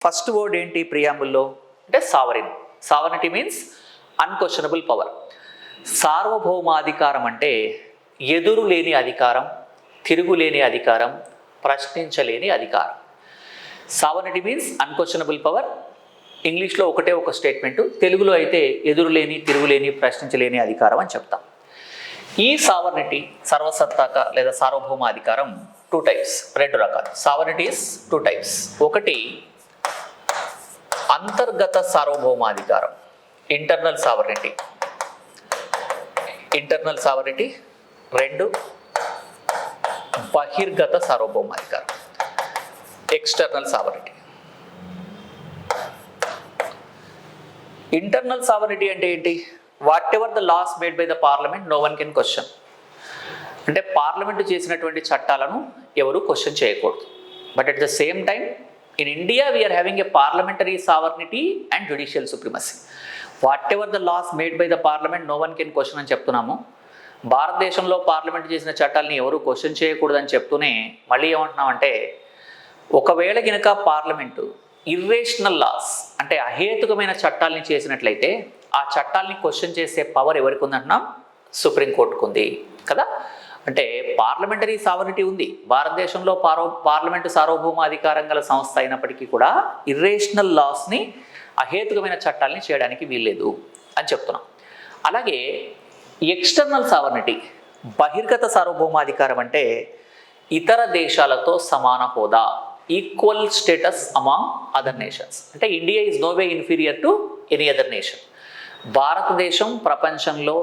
First word ఏంటి ప్రియాంబుల్లో అంటే sovereign. Sovereignty means unquestionable power. సార్వభౌమాధికారం అంటే ఎదురు లేని అధికారం, తిరుగులేని అధికారం, ప్రశ్నించలేని అధికారం. Sovereignty means unquestionable power. ఇంగ్లీష్లో ఒకటే ఒక స్టేట్మెంటు, తెలుగులో అయితే ఎదురులేని, తిరుగులేని, ప్రశ్నించలేని అధికారం అని చెప్తాం. ఈ సావర్నిటీ, సర్వసత్తాక లేదా సార్వభౌమ అధికారం 2 types, 2 రకాలు. సావర్నిటీస్ 2 types. ఒకటి అంతర్గత సార్వభౌమాధికారం, ఇంటర్నల్ సావర్నిటీ. Internal sovereignty. 2 బహిర్గత సార్వభౌమాధికారం, ఎక్స్టర్నల్ సావర్నిటీ. ఇంటర్నల్ సావర్నిటీ అంటే ఏంటి? Whatever the laws made by the parliament no one can question. అంటే పార్లమెంటు చేసినటువంటి చట్టాలను ఎవరు క్వశ్చన్ చేయకూడదు. But at the same time in India we are having a parliamentary sovereignty and judicial supremacy. Whatever the laws made by the parliament no one can question అని చెప్తున్నాము. భారతదేశంలో parliament చేసిన చట్టాలని ఎవరు క్వశ్చన్ చేయకూడదని చెప్తూనే మళ్ళీ ఏమంటున్నామంటే, ఒకవేళ కనుక పార్లమెంటు ఇర్రేషనల్ లాస్ అంటే అహేతుకమైన చట్టాలని చేసినట్లయితే ఆ చట్టాలని క్వశ్చన్ చేసే పవర్ ఎవరికి ఉందంటున్నాం? సుప్రీంకోర్టుకు ఉంది కదా. అంటే పార్లమెంటరీ సావర్నిటీ ఉంది భారతదేశంలో. పార్లమెంటు సార్వభౌమాధికారం గల సంస్థ అయినప్పటికీ కూడా ఇర్రేషనల్ లాస్ని, అహేతుకమైన చట్టాలని చేయడానికి వీల్లేదు అని చెప్తున్నాం. అలాగే ఎక్స్టర్నల్ సావర్నిటీ, బహిర్గత సార్వభౌమాధికారం అంటే ఇతర దేశాలతో సమాన హోదా, equal status among other nations. అంటే India is no way inferior to any other nation. భారతదేశం ప్రపంచంలో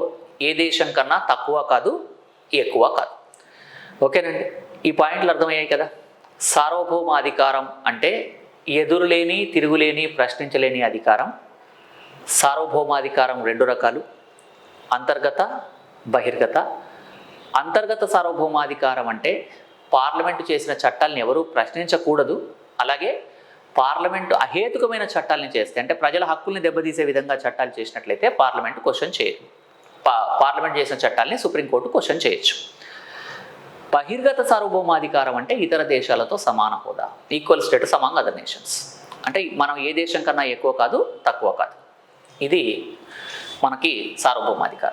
ఏ దేశం కన్నా తక్కువ కాదు, ఎక్కువ కాదు. ఓకేనండి, ఈ పాయింట్లు అర్థమయ్యాయి కదా. సార్వభౌమ అధికారం అంటే ఎదురులేని, తిరుగులేని, ప్రశ్నించలేని అధికారం. సార్వభౌమాధికారం 2 రకాలు, అంతర్గత, బహిర్గత. అంతర్గత సార్వభౌమాధికారం అంటే పార్లమెంటు చేసిన చట్టాలను ఎవరూ ప్రశ్నించకూడదు. అలాగే పార్లమెంటు అహేతుకమైన చట్టాలను చేస్తే, అంటే ప్రజల హక్కుల్ని దెబ్బతీసే విధంగా చట్టాలు చేసినట్లయితే పార్లమెంటు క్వశ్చన్ చేయదు. పార్లమెంట్ చేసిన చట్టాలని సుప్రీంకోర్టు క్వశ్చన్ చేయొచ్చు. బహిర్గత సార్వభౌమాధికారం అంటే ఇతర దేశాలతో సమాన హోదా, equal status among other nations. అంటే మనం ఏ దేశం కన్నా ఎక్కువ కాదు, తక్కువ కాదు. ఇది మనకి సార్వభౌమాధికారం.